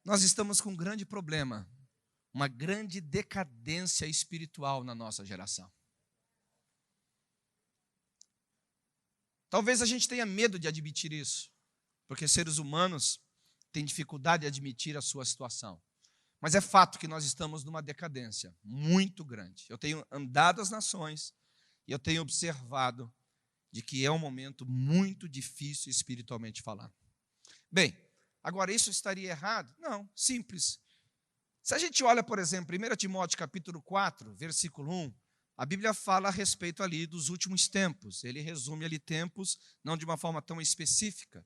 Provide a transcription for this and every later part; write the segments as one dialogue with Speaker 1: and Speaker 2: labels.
Speaker 1: nós estamos com um grande problema, uma grande decadência espiritual na nossa geração. Talvez a gente tenha medo de admitir isso, porque seres humanos têm dificuldade de admitir a sua situação. Mas é fato que nós estamos numa decadência muito grande. Eu tenho andado às nações e eu tenho observado de que é um momento muito difícil espiritualmente falando. Bem, agora isso estaria errado? Não, simples. Se a gente olha, por exemplo, 1 Timóteo capítulo 4, versículo 1, a Bíblia fala a respeito ali dos últimos tempos. Ele resume ali tempos, não de uma forma tão específica.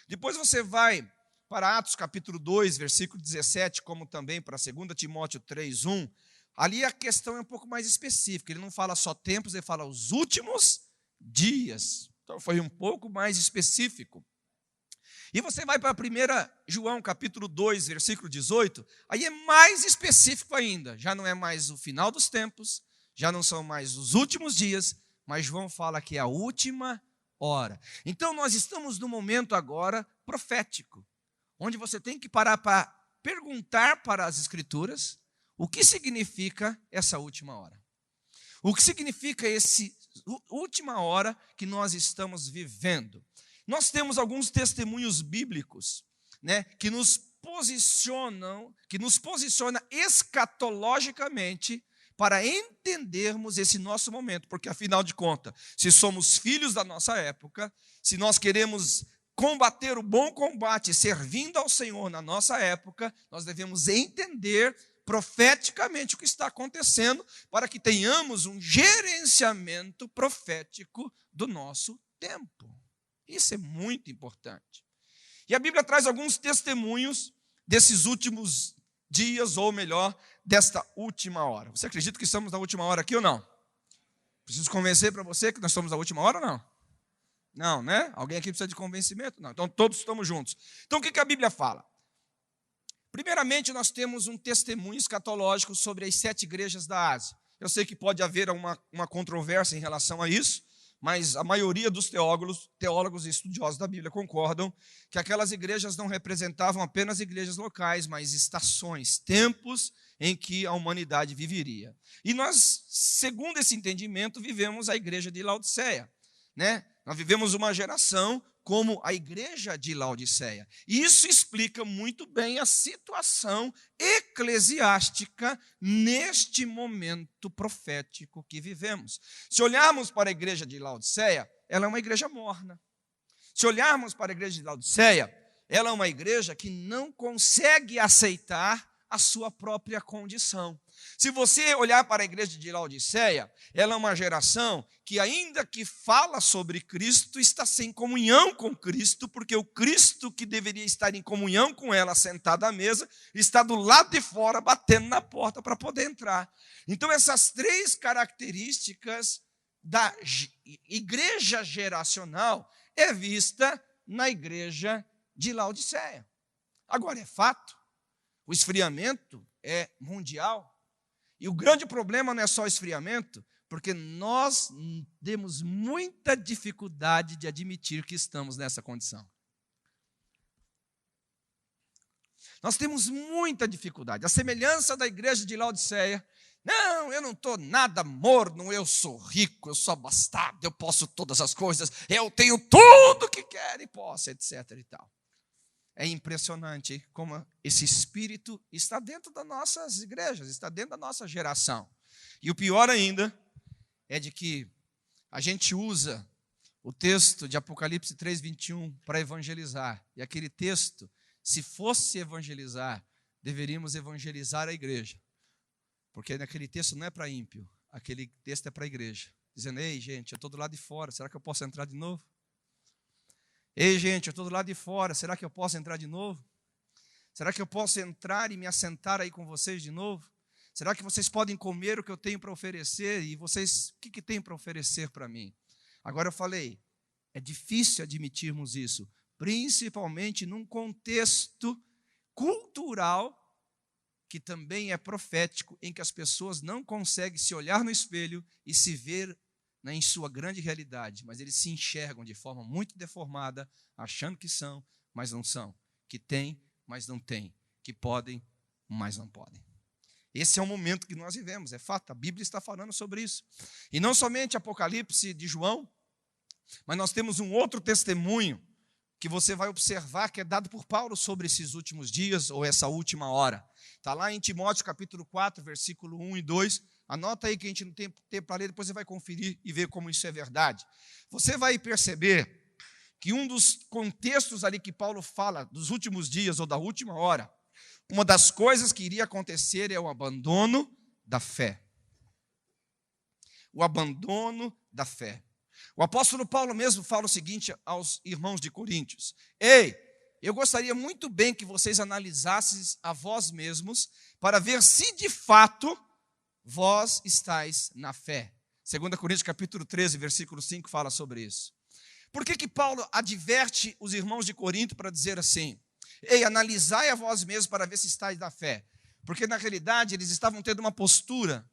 Speaker 1: Depois você vai para Atos capítulo 2, versículo 17, como também para 2 Timóteo 3, 1. Ali a questão é um pouco mais específica. Ele não fala só tempos, ele fala os últimos dias. Então foi um pouco mais específico. E você vai para 1 João capítulo 2, versículo 18, aí é mais específico ainda. Já não é mais o final dos tempos, já não são mais os últimos dias, mas João fala que é a última hora. Então nós estamos no momento agora profético, onde você tem que parar para perguntar para as Escrituras o que significa essa última hora. O que significa essa última hora que nós estamos vivendo. Nós temos alguns testemunhos bíblicos, né, que nos posiciona escatologicamente para entendermos esse nosso momento, porque afinal de contas, se somos filhos da nossa época, se nós queremos combater o bom combate servindo ao Senhor na nossa época, nós devemos entender profeticamente o que está acontecendo para que tenhamos um gerenciamento profético do nosso tempo. Isso é muito importante. E a Bíblia traz alguns testemunhos desses últimos dias, ou melhor, desta última hora. Você acredita que estamos na última hora aqui ou não? Preciso convencer para você que nós estamos na última hora ou não? Não, né? Alguém aqui precisa de convencimento? Não. Então todos estamos juntos. Então o que a Bíblia fala? Primeiramente, nós temos um testemunho escatológico sobre as 7 igrejas da Ásia. Eu sei que pode haver uma controvérsia em relação a isso, mas a maioria dos teólogos e estudiosos da Bíblia concordam que aquelas igrejas não representavam apenas igrejas locais, mas estações, tempos em que a humanidade viveria. E nós, segundo esse entendimento, vivemos a igreja de Laodiceia, né? Nós vivemos uma geração como a igreja de Laodiceia. E isso explica muito bem a situação eclesiástica neste momento profético que vivemos. Se olharmos para a igreja de Laodiceia, ela é uma igreja morna. Se olharmos para a igreja de Laodiceia, ela é uma igreja que não consegue aceitar a sua própria condição. Se você olhar para a igreja de Laodiceia, ela é uma geração que, ainda que fala sobre Cristo, está sem comunhão com Cristo, porque o Cristo que deveria estar em comunhão com ela, sentado à mesa, está do lado de fora, batendo na porta para poder entrar. Então, essas 3 características da igreja geracional é vista na igreja de Laodiceia. Agora, é fato, o esfriamento é mundial. E o grande problema não é só o esfriamento, porque nós temos muita dificuldade de admitir que estamos nessa condição. Nós temos muita dificuldade. A semelhança da igreja de Laodiceia, não, eu não estou nada morno, eu sou rico, eu sou abastado, eu posso todas as coisas, eu tenho tudo que quero e posso, etc. e tal. É impressionante como esse espírito está dentro das nossas igrejas, está dentro da nossa geração. E o pior ainda é de que a gente usa o texto de Apocalipse 3:21 para evangelizar. E aquele texto, se fosse evangelizar, deveríamos evangelizar a igreja. Porque naquele texto não é para ímpio, aquele texto é para a igreja. Dizendo, ei gente, eu estou do lado de fora, será que eu posso entrar de novo? Ei, gente, eu estou do lado de fora, será que eu posso entrar de novo? Será que eu posso entrar e me assentar aí com vocês de novo? Será que vocês podem comer o que eu tenho para oferecer? E vocês, o que tem para oferecer para mim? Agora eu falei, é difícil admitirmos isso, principalmente num contexto cultural que também é profético, em que as pessoas não conseguem se olhar no espelho e se ver em sua grande realidade, mas eles se enxergam de forma muito deformada, achando que são, mas não são, que têm, mas não têm. que podem, mas não podem. Esse é o momento que nós vivemos, é fato, a Bíblia está falando sobre isso. E não somente Apocalipse de João, mas nós temos um outro testemunho que você vai observar que é dado por Paulo sobre esses últimos dias ou essa última hora. Está lá em Timóteo capítulo 4, versículo 1 e 2. Anota aí que a gente não tem tempo para ler, depois você vai conferir e ver como isso é verdade. Você vai perceber que um dos contextos ali que Paulo fala dos últimos dias ou da última hora, uma das coisas que iria acontecer é o abandono da fé. O abandono da fé. O apóstolo Paulo mesmo fala o seguinte aos irmãos de Coríntios: ei, eu gostaria muito bem que vocês analisassem a vós mesmos para ver se de fato vós estáis na fé. 2 Coríntios capítulo 13, versículo 5 fala sobre isso. Por que Paulo adverte os irmãos de Corinto para dizer assim: ei, analisai a vós mesmos para ver se estáis na fé? Porque na realidade eles estavam tendo uma postura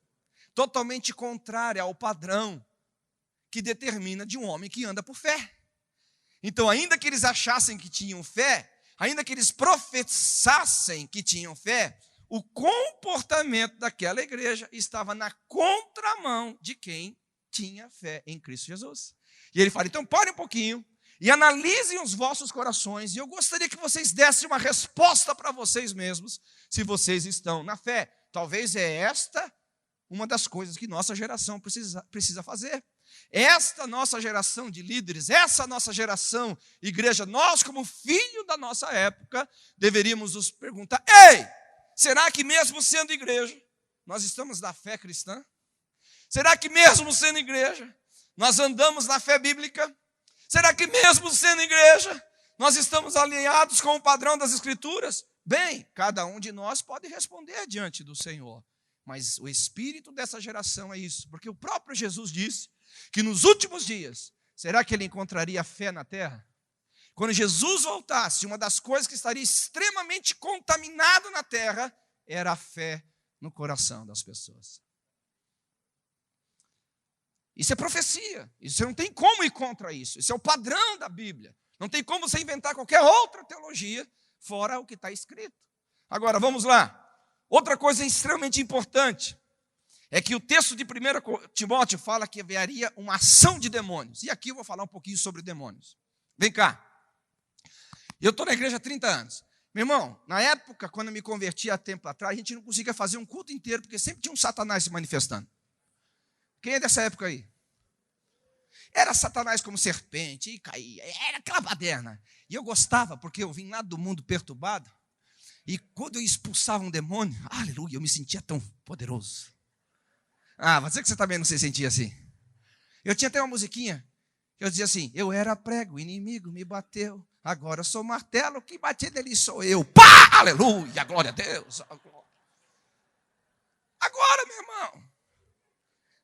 Speaker 1: totalmente contrária ao padrão que determina de um homem que anda por fé. Então, ainda que eles achassem que tinham fé, ainda que eles professassem que tinham fé, o comportamento daquela igreja estava na contramão de quem tinha fé em Cristo Jesus. E ele fala: então parem um pouquinho e analisem os vossos corações, e eu gostaria que vocês dessem uma resposta para vocês mesmos, se vocês estão na fé. Talvez é esta uma das coisas que nossa geração precisa fazer. Esta nossa geração de líderes, essa nossa geração, igreja, nós como filho da nossa época, deveríamos nos perguntar: ei, será que mesmo sendo igreja, nós estamos na fé cristã? Será que mesmo sendo igreja, nós andamos na fé bíblica? Será que mesmo sendo igreja, nós estamos alinhados com o padrão das Escrituras? Bem, cada um de nós pode responder diante do Senhor, mas o espírito dessa geração é isso, porque o próprio Jesus disse que nos últimos dias, será que ele encontraria fé na terra? Quando Jesus voltasse, uma das coisas que estaria extremamente contaminado na terra era a fé no coração das pessoas. Isso é profecia, isso não tem como ir contra isso, isso é o padrão da Bíblia. Não tem como você inventar qualquer outra teologia fora o que está escrito. Agora, vamos lá. Outra coisa extremamente importante é que o texto de 1 Timóteo fala que haveria uma ação de demônios. E aqui eu vou falar um pouquinho sobre demônios. Vem cá. Eu estou na igreja há 30 anos. Meu irmão, na época, quando eu me converti há tempo atrás, a gente não conseguia fazer um culto inteiro, porque sempre tinha um Satanás se manifestando. Quem é dessa época aí? Era Satanás como serpente, e caía, era aquela baderna. E eu gostava, porque eu vim lá do mundo perturbado, e quando eu expulsava um demônio, aleluia, eu me sentia tão poderoso. Ah, vai dizer que você também não se sentia assim. Eu tinha até uma musiquinha, que eu dizia assim: eu era prego, o inimigo me bateu, agora eu sou martelo, quem bater nele sou eu. Pá, aleluia, glória a Deus. Agora, meu irmão,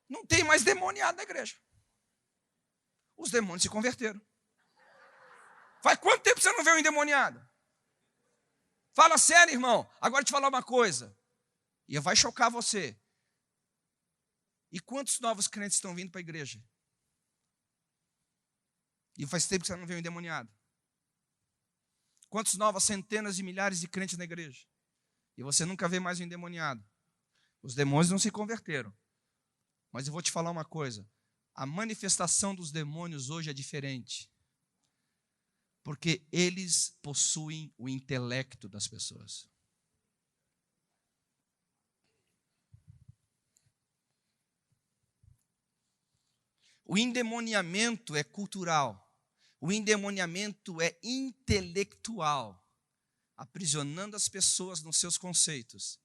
Speaker 1: não tem mais demoniado na igreja. Os demônios se converteram. Faz quanto tempo você não vê um endemoniado? Fala sério, irmão. Agora te falar uma coisa, e vai chocar você. E quantos novos crentes estão vindo para a igreja? E faz tempo que você não vê um endemoniado. Quantas novas centenas de milhares de crentes na igreja? E você nunca vê mais um endemoniado. Os demônios não se converteram. Mas eu vou te falar uma coisa. A manifestação dos demônios hoje é diferente. Porque eles possuem o intelecto das pessoas. O endemoniamento é cultural. O endemoniamento é intelectual, aprisionando as pessoas nos seus conceitos,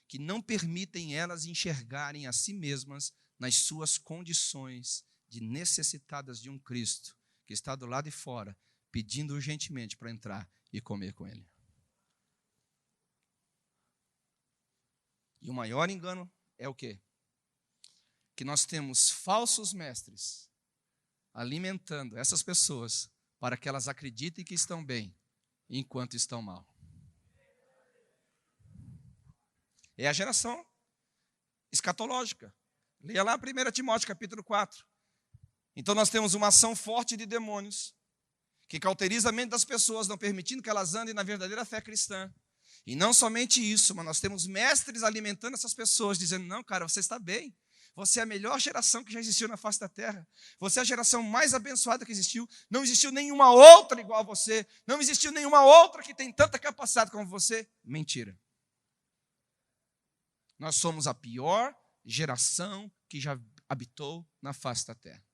Speaker 1: que não permitem elas enxergarem a si mesmas nas suas condições de necessitadas de um Cristo, que está do lado de fora, pedindo urgentemente para entrar e comer com Ele. E o maior engano é o quê? Que nós temos falsos mestres alimentando essas pessoas para que elas acreditem que estão bem, enquanto estão mal. É a geração escatológica. Leia lá 1 Timóteo capítulo 4. Então nós temos uma ação forte de demônios, que cauteriza a mente das pessoas, não permitindo que elas andem na verdadeira fé cristã. E não somente isso, mas nós temos mestres alimentando essas pessoas, dizendo, não, cara, você está bem. Você é a melhor geração que já existiu na face da terra. Você é a geração mais abençoada que existiu. Não existiu nenhuma outra igual a você. Não existiu nenhuma outra que tem tanta capacidade como você. Mentira. Nós somos a pior geração que já habitou na face da terra.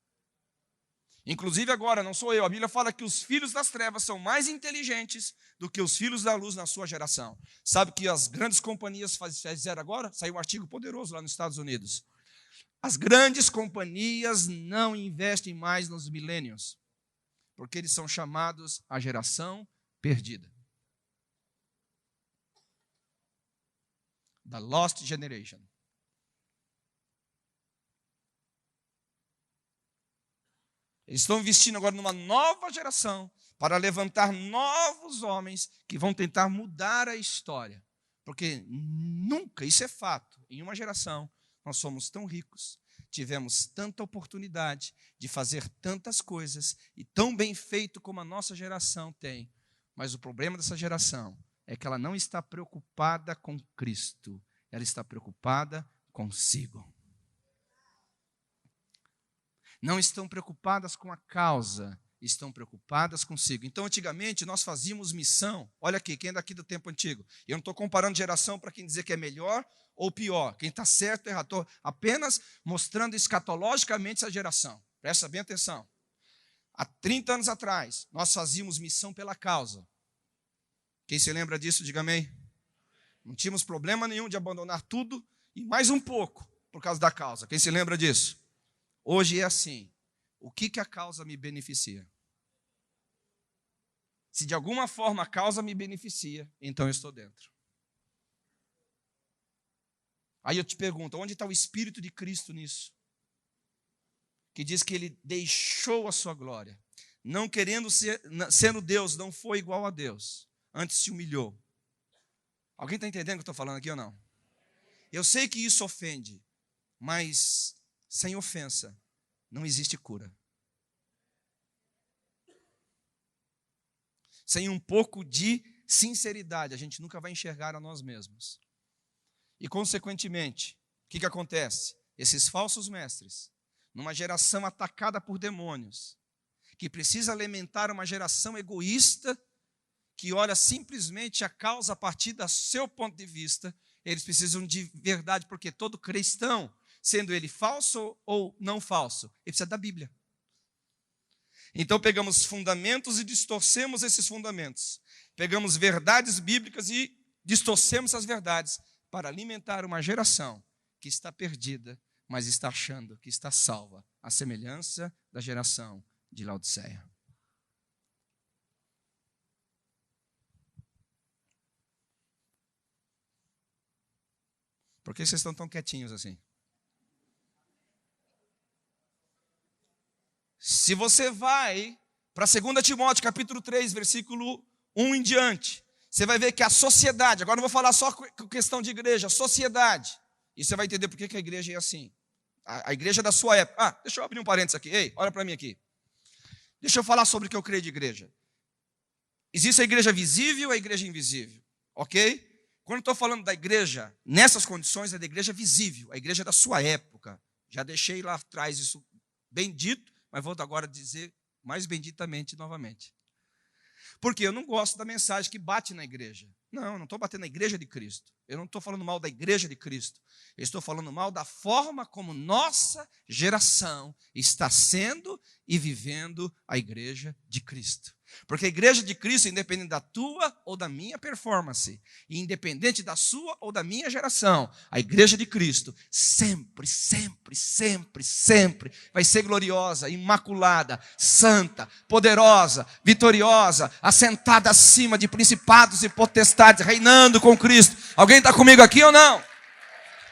Speaker 1: Inclusive agora, não sou eu, a Bíblia fala que os filhos das trevas são mais inteligentes do que os filhos da luz na sua geração. Sabe o que as grandes companhias fizeram agora? Saiu um artigo poderoso lá nos Estados Unidos. As grandes companhias não investem mais nos millennials, porque eles são chamados a geração perdida. The Lost Generation. Eles estão investindo agora numa nova geração para levantar novos homens que vão tentar mudar a história. Porque nunca, isso é fato, em uma geração nós somos tão ricos, tivemos tanta oportunidade de fazer tantas coisas e tão bem feito como a nossa geração tem. Mas o problema dessa geração é que ela não está preocupada com Cristo, ela está preocupada consigo. Não estão preocupadas com a causa, estão preocupadas consigo. Então, antigamente, nós fazíamos missão. Olha aqui, quem é daqui do tempo antigo? Eu não estou comparando geração para quem dizer que é melhor ou pior. Quem está certo ou errado. Estou apenas mostrando escatologicamente essa geração. Presta bem atenção. Há 30 anos atrás, nós fazíamos missão pela causa. Quem se lembra disso, diga amém. Não tínhamos problema nenhum de abandonar tudo e mais um pouco por causa da causa. Quem se lembra disso? Hoje é assim. O que a causa me beneficia? Se de alguma forma a causa me beneficia, então eu estou dentro. Aí eu te pergunto, onde está o Espírito de Cristo nisso? Que diz que ele deixou a sua glória. Não querendo sendo Deus, não foi igual a Deus. Antes se humilhou. Alguém está entendendo o que eu estou falando aqui ou não? Eu sei que isso ofende, mas sem ofensa não existe cura. Sem um pouco de sinceridade, a gente nunca vai enxergar a nós mesmos. E, consequentemente, o que acontece? Esses falsos mestres, numa geração atacada por demônios, que precisa alimentar uma geração egoísta, que olha simplesmente a causa a partir do seu ponto de vista, eles precisam de verdade, porque todo cristão, sendo ele falso ou não falso, ele precisa da Bíblia. Então pegamos fundamentos e distorcemos esses fundamentos. Pegamos verdades bíblicas e distorcemos essas verdades para alimentar uma geração que está perdida, mas está achando que está salva, à semelhança da geração de Laodiceia. Por que vocês estão tão quietinhos assim? Se você vai para 2 Timóteo, capítulo 3, versículo 1 em diante, você vai ver que a sociedade, agora não vou falar só com questão de igreja, a sociedade, e você vai entender por que a igreja é assim. A igreja da sua época. Deixa eu abrir um parênteses aqui. Ei, olha para mim aqui. Deixa eu falar sobre o que eu creio de igreja. Existe a igreja visível e a igreja invisível, ok? Quando eu estou falando da igreja, nessas condições, é da igreja visível, a igreja da sua época. Já deixei lá atrás isso bem dito, mas vou agora dizer mais benditamente novamente. Porque eu não gosto da mensagem que bate na igreja. Não, eu não estou batendo na igreja de Cristo. Eu não estou falando mal da igreja de Cristo. Eu estou falando mal da forma como nossa geração está sendo e vivendo a igreja de Cristo. Porque a igreja de Cristo, independente da tua ou da minha performance, e independente da sua ou da minha geração, a igreja de Cristo sempre, sempre, sempre, sempre vai ser gloriosa, imaculada, santa, poderosa, vitoriosa, assentada acima de principados e potestades, reinando com Cristo. Alguém está comigo aqui ou não?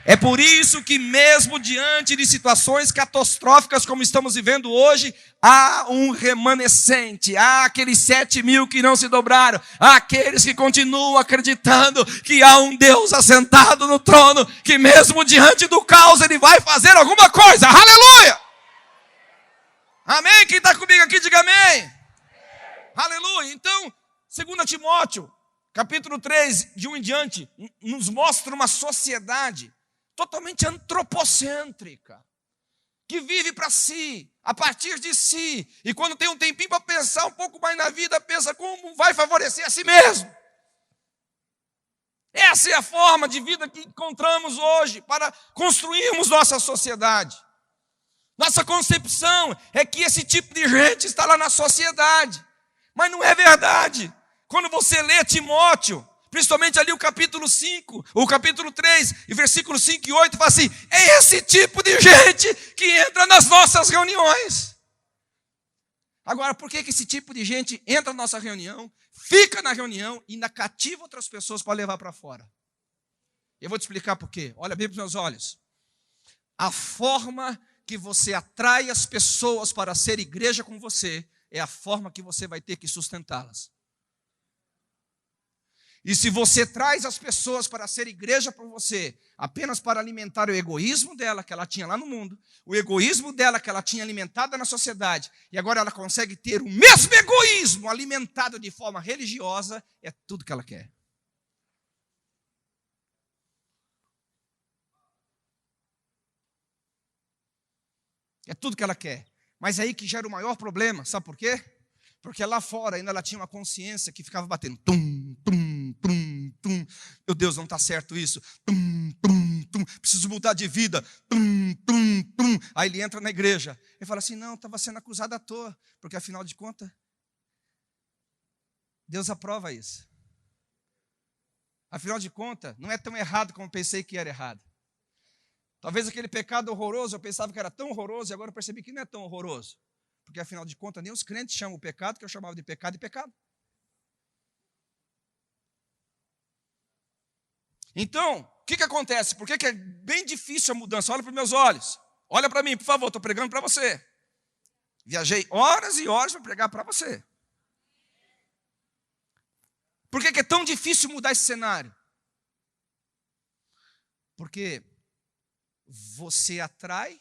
Speaker 1: É por isso que mesmo diante de situações catastróficas como estamos vivendo hoje, há um remanescente, há aqueles 7.000 que não se dobraram, há aqueles que continuam acreditando que há um Deus assentado no trono, que mesmo diante do caos ele vai fazer alguma coisa. Aleluia! Amém? Quem está comigo aqui, diga amém. Aleluia! Então, 2 Timóteo, Capítulo 3, de 1 em diante, nos mostra uma sociedade totalmente antropocêntrica, que vive para si, a partir de si, e quando tem um tempinho para pensar um pouco mais na vida, pensa como vai favorecer a si mesmo. Essa é a forma de vida que encontramos hoje para construirmos nossa sociedade. Nossa concepção é que esse tipo de gente está lá na sociedade, mas não é verdade. Quando você lê Timóteo, principalmente ali o capítulo 5, o capítulo 3, e versículos 5 e 8, fala assim, é esse tipo de gente que entra nas nossas reuniões. Agora, por que esse tipo de gente entra na nossa reunião, fica na reunião e ainda cativa outras pessoas para levar para fora? Eu vou te explicar por quê. Olha bem para os meus olhos. A forma que você atrai as pessoas para ser igreja com você é a forma que você vai ter que sustentá-las. E se você traz as pessoas para ser igreja para você, apenas para alimentar o egoísmo dela que ela tinha lá no mundo, o egoísmo dela que ela tinha alimentado na sociedade, e agora ela consegue ter o mesmo egoísmo alimentado de forma religiosa, é tudo que ela quer. É tudo que ela quer. Mas é aí que gera o maior problema, sabe por quê? Porque lá fora ainda ela tinha uma consciência que ficava batendo. Tum, tum, tum, tum. Meu Deus, não está certo isso. Tum, tum, tum. Preciso mudar de vida. Tum, tum, tum. Aí ele entra na igreja e fala assim, não, estava sendo acusado à toa. Porque afinal de contas, Deus aprova isso. Afinal de contas, não é tão errado como pensei que era errado. Talvez aquele pecado horroroso, eu pensava que era tão horroroso, e agora eu percebi que não é tão horroroso. Porque, afinal de contas, nem os crentes chamam o pecado, que eu chamava de pecado. Então, o que acontece? Por que é bem difícil a mudança? Olha para os meus olhos. Olha para mim, por favor, estou pregando para você. Viajei horas e horas para pregar para você. Por que é tão difícil mudar esse cenário? Porque você atrai,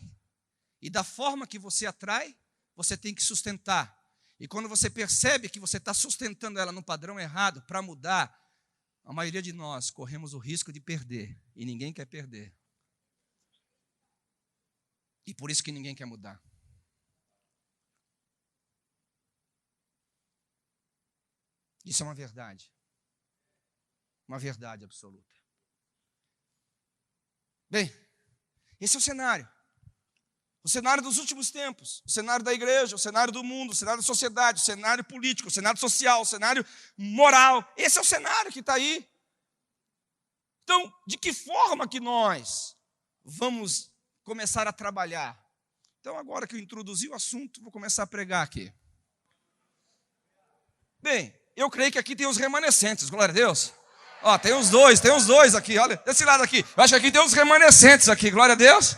Speaker 1: e da forma que você atrai, você tem que sustentar. E quando você percebe que você está sustentando ela no padrão errado, para mudar, a maioria de nós corremos o risco de perder. E ninguém quer perder. E por isso que ninguém quer mudar. Isso é uma verdade. Uma verdade absoluta. Bem, esse é o cenário. O cenário dos últimos tempos, o cenário da igreja, o cenário do mundo, o cenário da sociedade, o cenário político, o cenário social, o cenário moral. Esse é o cenário que está aí. Então, de que forma que nós vamos começar a trabalhar? Então, agora que eu introduzi o assunto, vou começar a pregar aqui. Bem, eu creio que aqui tem os remanescentes, glória a Deus. Ó, tem uns dois aqui, olha, desse lado aqui. Eu acho que aqui tem uns remanescentes aqui, glória a Deus.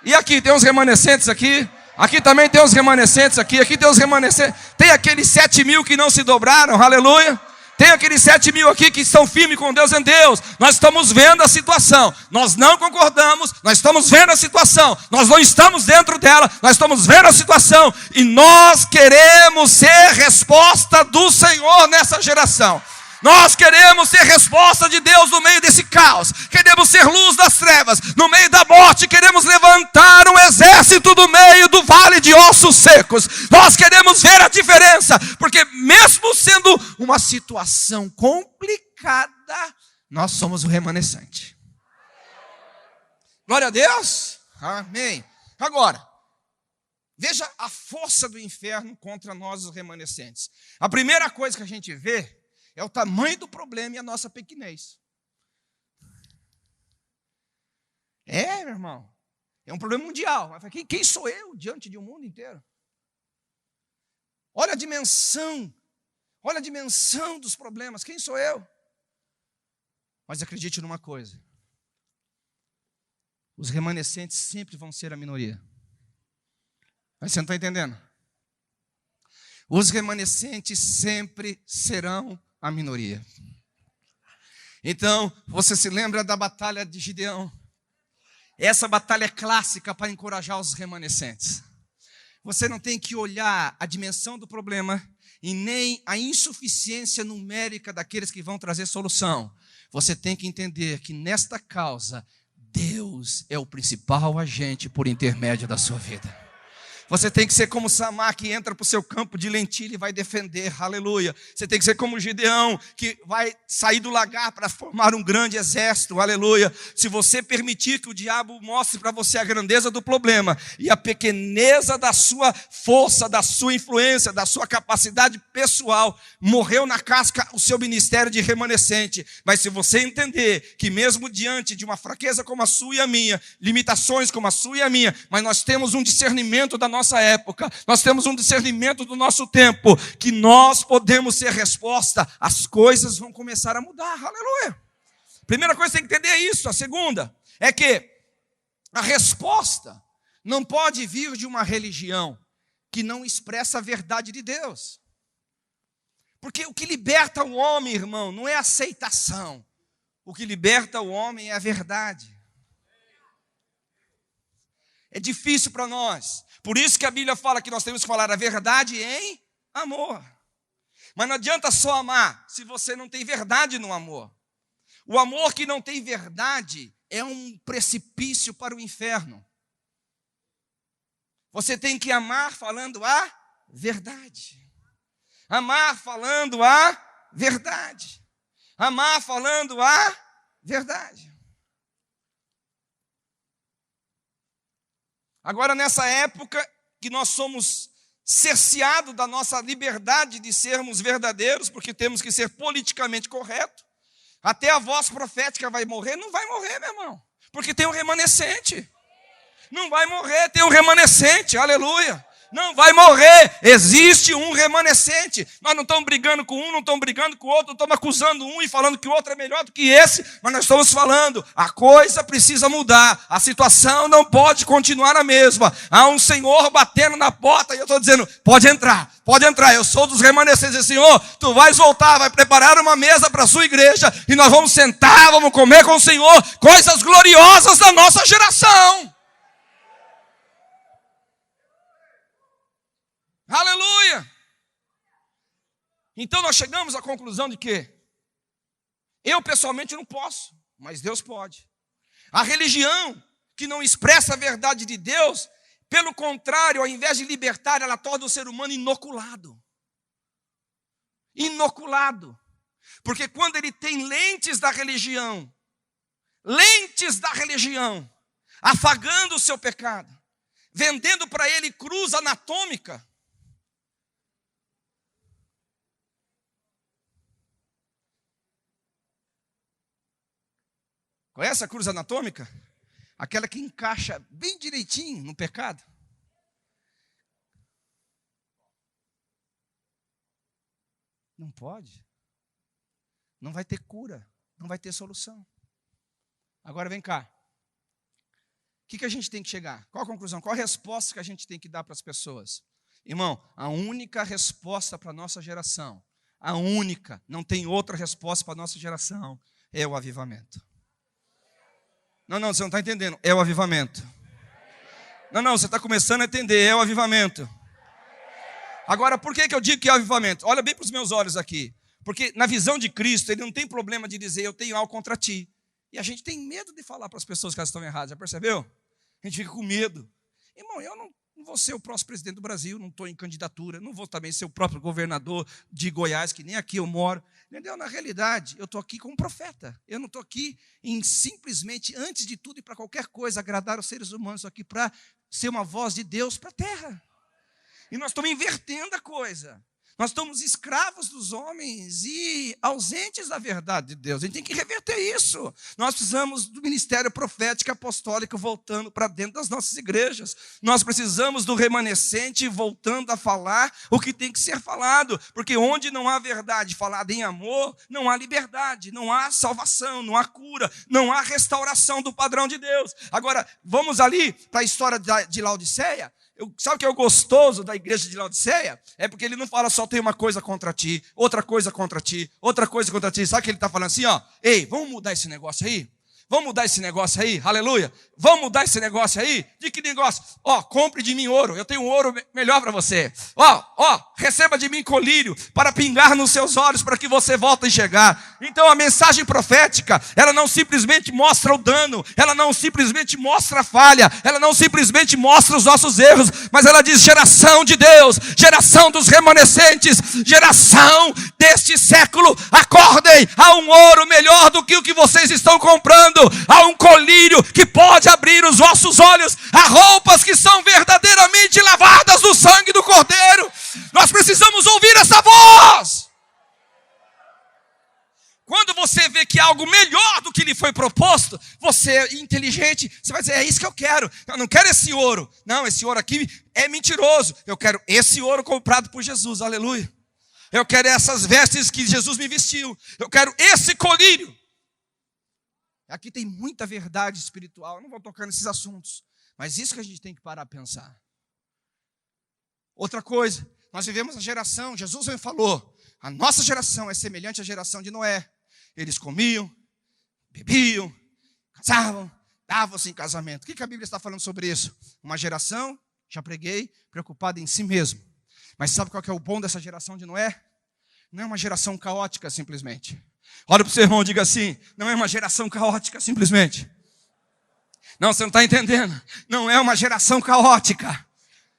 Speaker 1: E aqui tem uns remanescentes aqui. Aqui também tem uns remanescentes aqui. Aqui tem uns remanescentes. Tem aqueles 7.000 que não se dobraram, aleluia. Tem aqueles 7.000 aqui que estão firmes com Deus em Deus. Nós estamos vendo a situação. Nós não concordamos. Nós estamos vendo a situação. Nós não estamos dentro dela. Nós estamos vendo a situação. E nós queremos ser resposta do Senhor nessa geração. Nós queremos ser resposta de Deus no meio desse caos. Queremos ser luz das trevas. No meio da morte, queremos levantar um exército do meio do vale de ossos secos. Nós queremos ver a diferença. Porque mesmo sendo uma situação complicada, nós somos o remanescente. Glória a Deus. Amém. Agora, veja a força do inferno contra nós, os remanescentes. A primeira coisa que a gente vê é o tamanho do problema e a nossa pequenez. Meu irmão. É um problema mundial. Quem sou eu diante de um mundo inteiro? Olha a dimensão. Olha a dimensão dos problemas. Quem sou eu? Mas acredite numa coisa. Os remanescentes sempre vão ser a minoria. Mas você não está entendendo? Os remanescentes sempre serão a minoria. Então, você se lembra da batalha de Gideão? Essa batalha é clássica para encorajar os remanescentes. você não tem que olhar a dimensão do problema e nem a insuficiência numérica daqueles que vão trazer solução. Você tem que entender que nesta causa, Deus é o principal agente por intermédio da sua vida. Você tem que ser como Samar, que entra para o seu campo de lentilha e vai defender, aleluia. Você tem que ser como Gideão, que vai sair do lagar para formar um grande exército, aleluia. Se você permitir que o diabo mostre para você a grandeza do problema e a pequeneza da sua força, da sua influência, da sua capacidade pessoal, morreu na casca o seu ministério de remanescente. Mas se você entender que mesmo diante de uma fraqueza como a sua e a minha, limitações como a sua e a minha, mas nós temos um discernimento da nossa época, nós temos um discernimento do nosso tempo, que nós podemos ser resposta, as coisas vão começar a mudar, aleluia. Primeira coisa que você tem que entender é isso. A segunda é que a resposta não pode vir de uma religião que não expressa a verdade de Deus. Porque o que liberta o homem, irmão, não é a aceitação, o que liberta o homem é a verdade. É difícil para nós. Por isso que a Bíblia fala que nós temos que falar a verdade em amor. Mas não adianta só amar se você não tem verdade no amor. O amor que não tem verdade é um precipício para o inferno. Você tem que amar falando a verdade. Amar falando a verdade. Amar falando a verdade. Agora, nessa época que nós somos cerceados da nossa liberdade de sermos verdadeiros, porque temos que ser politicamente corretos, até a voz profética vai morrer? Não vai morrer, meu irmão, porque tem um remanescente. Não vai morrer, tem um remanescente, aleluia. Não vai morrer, existe um remanescente. Nós não estamos brigando com um, não estamos brigando com o outro, não estamos acusando um e falando que o outro é melhor do que esse, mas nós estamos falando, a coisa precisa mudar, a situação não pode continuar a mesma. Há um Senhor batendo na porta e eu estou dizendo, pode entrar, eu sou dos remanescentes. Senhor, tu vais voltar, vai preparar uma mesa para a sua igreja e nós vamos sentar, vamos comer com o Senhor, coisas gloriosas da nossa geração. Aleluia! Então nós chegamos à conclusão de que eu pessoalmente não posso, mas Deus pode. A religião que não expressa a verdade de Deus, pelo contrário, ao invés de libertar, ela torna o ser humano inoculado. Inoculado. Porque quando ele tem lentes da religião, afagando o seu pecado, vendendo para ele cruz anatômica, conhece a cruz anatômica? Aquela que encaixa bem direitinho no pecado. Não pode. Não vai ter cura. Não vai ter solução. Agora vem cá. O que a gente tem que chegar? Qual a conclusão? Qual a resposta que a gente tem que dar para as pessoas? Irmão, a única resposta para a nossa geração, a única, não tem outra resposta para a nossa geração, é o avivamento. Não, você não está entendendo. É o avivamento. Não, você está começando a entender. É o avivamento. Agora, por que eu digo que é o avivamento? Olha bem para os meus olhos aqui. Porque na visão de Cristo, ele não tem problema de dizer, eu tenho algo contra ti. E a gente tem medo de falar para as pessoas que elas estão erradas. Já percebeu? A gente fica com medo. Irmão, eu não vou ser o próximo presidente do Brasil, não estou em candidatura, não vou também ser o próprio governador de Goiás, que nem aqui eu moro. Entendeu? Na realidade, eu estou aqui como profeta. Eu não estou aqui em simplesmente, antes de tudo e para qualquer coisa, agradar os seres humanos. Estou aqui para ser uma voz de Deus para a terra. E nós estamos invertendo a coisa. Nós estamos escravos dos homens e ausentes da verdade de Deus. A gente tem que reverter isso. Nós precisamos do ministério profético apostólico voltando para dentro das nossas igrejas. Nós precisamos do remanescente voltando a falar o que tem que ser falado. Porque onde não há verdade falada em amor, não há liberdade, não há salvação, não há cura, não há restauração do padrão de Deus. Agora, vamos ali para a história de Laodiceia. Sabe o que é o gostoso da igreja de Laodiceia? É porque ele não fala só tem uma coisa contra ti, outra coisa contra ti, outra coisa contra ti. Sabe o que ele está falando assim? Ei, vamos mudar esse negócio aí? Vamos mudar esse negócio aí? Aleluia. Vamos mudar esse negócio aí? De que negócio? Compre de mim ouro. Eu tenho um ouro melhor para você. Receba de mim colírio para pingar nos seus olhos para que você volte a enxergar. Então a mensagem profética, ela não simplesmente mostra o dano, ela não simplesmente mostra a falha, ela não simplesmente mostra os nossos erros, mas ela diz: geração de Deus, geração dos remanescentes, geração deste século, acordem, há um ouro melhor do que o que vocês estão comprando, há um colírio que pode abrir os vossos olhos, há roupas que são verdadeiramente lavadas no sangue do Cordeiro. Nós precisamos ouvir essa voz. Quando você vê que há algo melhor do que lhe foi proposto, você é inteligente, você vai dizer: é isso que eu quero. Eu não quero esse ouro. Não, esse ouro aqui é mentiroso. Eu quero esse ouro comprado por Jesus. Aleluia. Eu quero essas vestes que Jesus me vestiu. Eu quero esse colírio. Aqui tem muita verdade espiritual. Eu não vou tocar nesses assuntos, mas isso que a gente tem que parar a pensar. Outra coisa, nós vivemos a geração, Jesus falou, a nossa geração é semelhante à geração de Noé. Eles comiam, bebiam, casavam, davam-se em casamento. O que a Bíblia está falando sobre isso? Uma geração, já preguei, preocupada em si mesmo. Mas sabe qual que é o bom dessa geração de Noé? Não é uma geração caótica simplesmente. Olha para o seu irmão e diga assim: não é uma geração caótica simplesmente. Não, você não está entendendo. Não é uma geração caótica.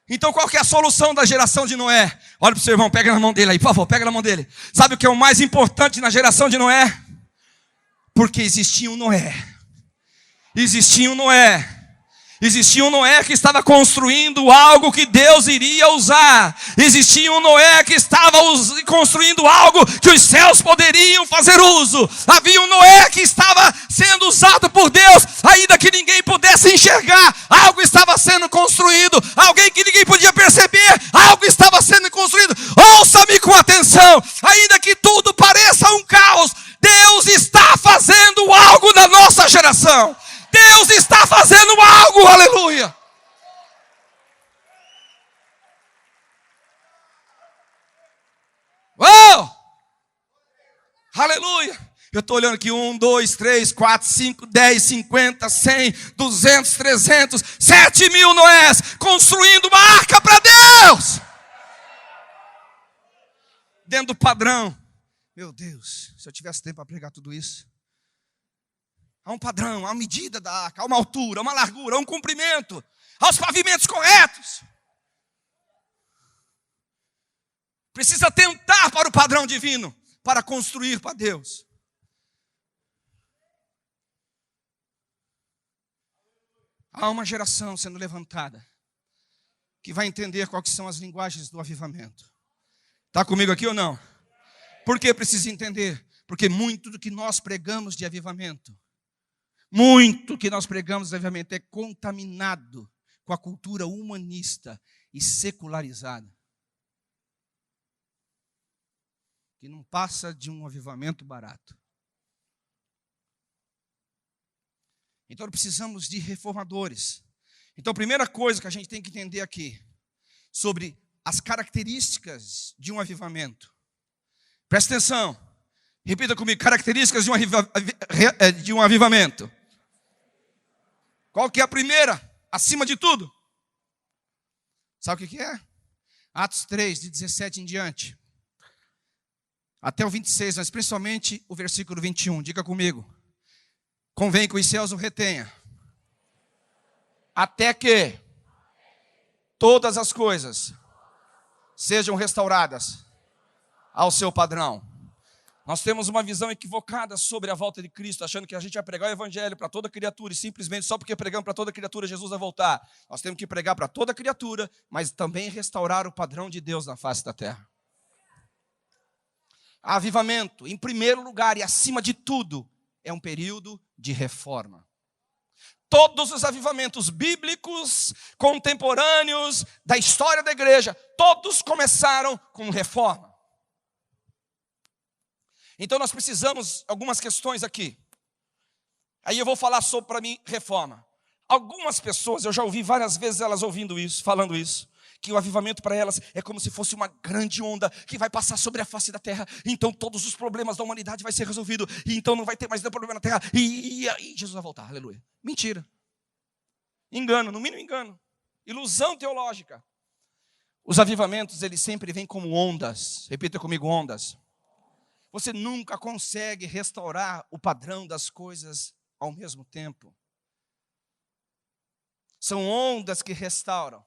Speaker 1: Então qual que é a solução da geração de Noé? Olha para o seu irmão, pega na mão dele aí, por favor, pega na mão dele. Sabe o que é o mais importante na geração de Noé? Porque existia um Noé. Existia um Noé. Existia um Noé que estava construindo algo que Deus iria usar. Existia um Noé que estava construindo algo que os céus poderiam fazer uso. Havia um Noé que estava sendo usado por Deus, ainda que ninguém pudesse enxergar. Algo estava sendo construído. Alguém que ninguém podia perceber. Algo estava sendo construído. Ouça-me com atenção. Ainda que tudo pareça um caos, Deus está fazendo algo na nossa geração. Deus está fazendo algo, aleluia. Uou! Aleluia. Eu estou olhando aqui 1, 2, 3, 4, 5, 10, 50, 100, 200, 300, 7.000 Noés construindo uma arca para Deus. Dentro do padrão. Meu Deus, se eu tivesse tempo para pregar tudo isso. Há um padrão, há uma medida da arca, há uma altura, há uma largura, há um comprimento, há os pavimentos corretos. Precisa atentar para o padrão divino, para construir para Deus. Há uma geração sendo levantada, que vai entender quais são as linguagens do avivamento. Está comigo aqui ou não? Por que precisa entender? Porque muito do que nós pregamos de avivamento, muito que nós pregamos, obviamente, é contaminado com a cultura humanista e secularizada, que não passa de um avivamento barato. Então precisamos de reformadores. Então a primeira coisa que a gente tem que entender aqui, sobre as características de um avivamento. Presta atenção, repita comigo: características de um avivamento. Qual que é a primeira? Acima de tudo. Sabe o que é? Atos 3, de 17 em diante. Até o 26, mas principalmente o versículo 21. Diga comigo. Convém que os céus o retenha. Até que todas as coisas sejam restauradas ao seu padrão. Nós temos uma visão equivocada sobre a volta de Cristo, achando que a gente vai pregar o evangelho para toda criatura, e simplesmente só porque pregamos para toda criatura, Jesus vai voltar. Nós temos que pregar para toda criatura, mas também restaurar o padrão de Deus na face da terra. Avivamento, em primeiro lugar e acima de tudo, é um período de reforma. Todos os avivamentos bíblicos, contemporâneos, da história da igreja, todos começaram com reforma. Então nós precisamos algumas questões aqui. Aí eu vou falar sobre, para mim, reforma. Algumas pessoas, eu já ouvi várias vezes elas ouvindo isso, falando isso, que o avivamento para elas é como se fosse uma grande onda que vai passar sobre a face da terra. Então todos os problemas da humanidade vai ser resolvido. E então não vai ter mais nenhum problema na terra. E Jesus vai voltar, aleluia. Mentira. Engano, no mínimo engano. Ilusão teológica. Os avivamentos, eles sempre vêm como ondas. Repita comigo, ondas. Você nunca consegue restaurar o padrão das coisas ao mesmo tempo. São ondas que restauram.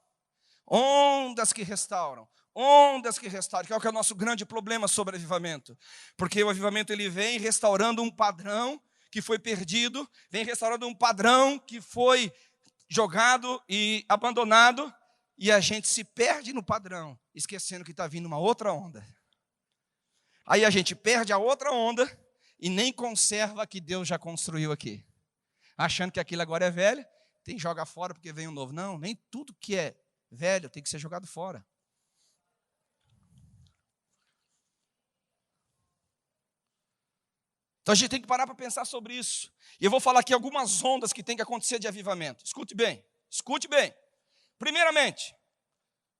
Speaker 1: Ondas que restauram. Ondas que restauram. Que é o nosso grande problema sobre o avivamento. Porque o avivamento ele vem restaurando um padrão que foi perdido. Vem restaurando um padrão que foi jogado e abandonado. E a gente se perde no padrão, esquecendo que está vindo uma outra onda. Aí a gente perde a outra onda e nem conserva a que Deus já construiu aqui. Achando que aquilo agora é velho, tem que jogar fora porque vem um novo. Não, nem tudo que é velho tem que ser jogado fora. Então a gente tem que parar para pensar sobre isso. E eu vou falar aqui algumas ondas que tem que acontecer de avivamento. Escute bem, escute bem. Primeiramente,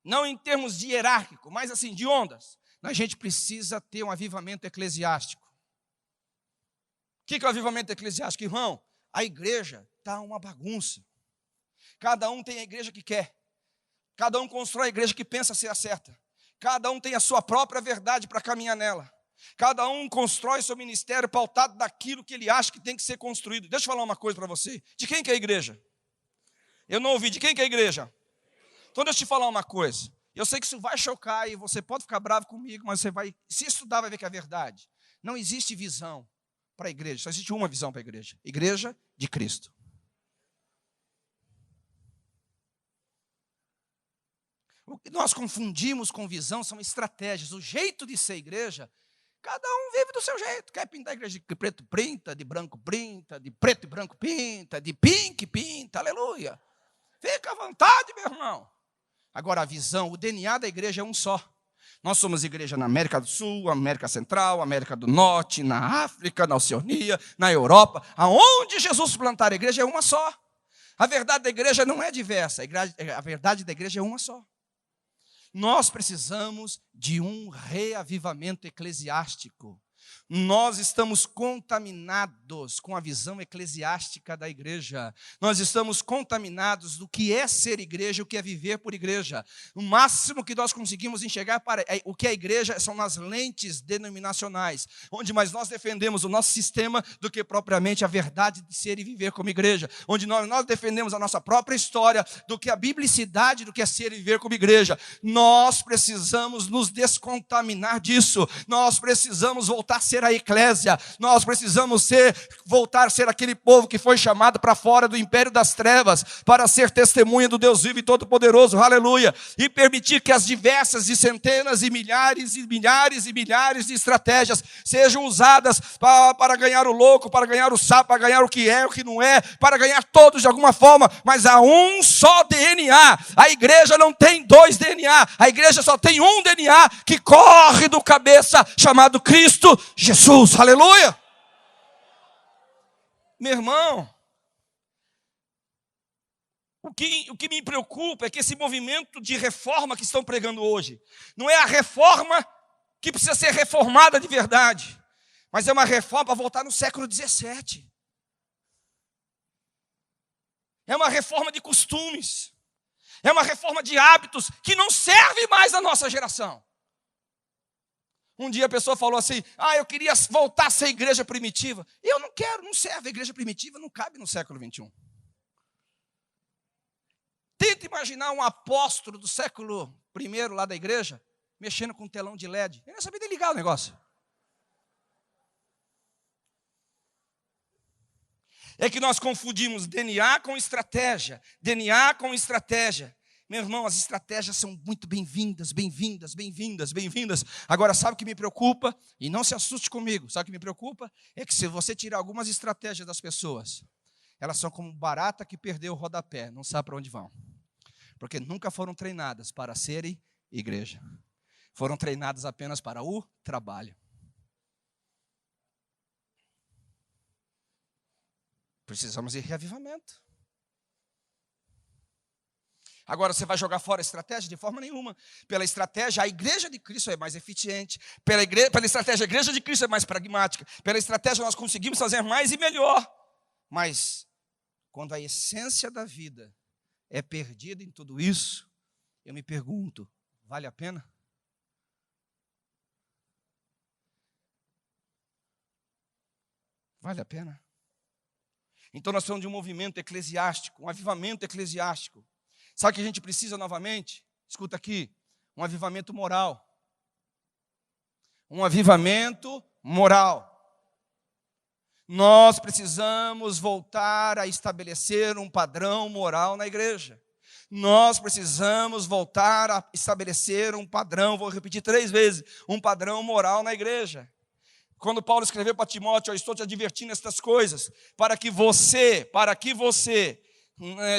Speaker 1: não em termos de hierárquico, mas assim, de ondas. A gente precisa ter um avivamento eclesiástico. O que é o avivamento eclesiástico, irmão? A igreja está uma bagunça. Cada um tem a igreja que quer. Cada um constrói a igreja que pensa ser a certa. Cada um tem a sua própria verdade para caminhar nela. Cada um constrói seu ministério pautado daquilo que ele acha que tem que ser construído. Deixa eu falar uma coisa para você. De quem que é a igreja? Eu não ouvi. De quem que é a igreja? Então deixa eu te falar uma coisa. Eu sei que isso vai chocar e você pode ficar bravo comigo, mas você vai, se estudar, vai ver que é verdade. Não existe visão para a igreja, só existe uma visão para a igreja. Igreja de Cristo. O que nós confundimos com visão são estratégias. O jeito de ser igreja, cada um vive do seu jeito. Quer pintar a igreja de preto, pinta, de branco, pinta, de preto e branco, pinta, de pink, pinta, aleluia. Fica à vontade, meu irmão. Agora a visão, o DNA da igreja é um só. Nós somos igreja na América do Sul, América Central, América do Norte, na África, na Oceania, na Europa. Aonde Jesus plantar a igreja é uma só. A verdade da igreja não é diversa, a verdade da igreja é uma só. Nós precisamos de um reavivamento eclesiástico. Nós estamos contaminados com a visão eclesiástica da igreja. Nós estamos contaminados do que é ser igreja, o que é viver por igreja. O máximo que nós conseguimos enxergar para o que é igreja são nas lentes denominacionais, onde mais nós defendemos o nosso sistema do que propriamente a verdade de ser e viver como igreja. Onde nós defendemos a nossa própria história do que a biblicidade do que é ser e viver como igreja. Nós precisamos nos descontaminar disso. Nós precisamos voltar a ser a eclésia, nós precisamos voltar a ser aquele povo que foi chamado para fora do império das trevas, para ser testemunha do Deus vivo e todo-poderoso, aleluia, e permitir que as diversas e centenas e milhares e milhares e milhares de estratégias sejam usadas para ganhar o louco, para ganhar o sapo, para ganhar o que é, o que não é, para ganhar todos de alguma forma, mas há um só DNA, a igreja não tem dois DNA, a igreja só tem um DNA que corre do cabeça, chamado Cristo Jesus, aleluia. Meu irmão, o que me preocupa é que esse movimento de reforma que estão pregando hoje, não é a reforma que precisa ser reformada de verdade, mas é uma reforma para voltar no século 17. É uma reforma de costumes, é uma reforma de hábitos que não serve mais à nossa geração. Um dia a pessoa falou assim, eu queria voltar a ser igreja primitiva. Eu não quero, não serve. A igreja primitiva não cabe no século 21. Tenta imaginar um apóstolo do século I lá da igreja, mexendo com um telão de LED. Ele não sabia nem ligar o negócio. É que nós confundimos DNA com estratégia. DNA com estratégia. Meu irmão, as estratégias são muito bem-vindas, bem-vindas, bem-vindas, bem-vindas. Agora, sabe o que me preocupa? E não se assuste comigo. Sabe o que me preocupa? É que se você tirar algumas estratégias das pessoas, elas são como barata que perdeu o rodapé, não sabe para onde vão. Porque nunca foram treinadas para serem igreja. Foram treinadas apenas para o trabalho. Precisamos de reavivamento. Agora, você vai jogar fora a estratégia? De forma nenhuma. Pela estratégia, a igreja de Cristo é mais eficiente. Pela estratégia, a igreja de Cristo é mais pragmática. Pela estratégia, nós conseguimos fazer mais e melhor. Mas, quando a essência da vida é perdida em tudo isso, eu me pergunto, vale a pena? Vale a pena? Então, nós precisamos de um movimento eclesiástico, um avivamento eclesiástico. Sabe o que a gente precisa novamente? Escuta aqui, um avivamento moral. Um avivamento moral. Nós precisamos voltar a estabelecer um padrão moral na igreja. Nós precisamos voltar a estabelecer um padrão, vou repetir 3 vezes, um padrão moral na igreja. Quando Paulo escreveu para Timóteo, eu estou te advertindo estas coisas, para que você,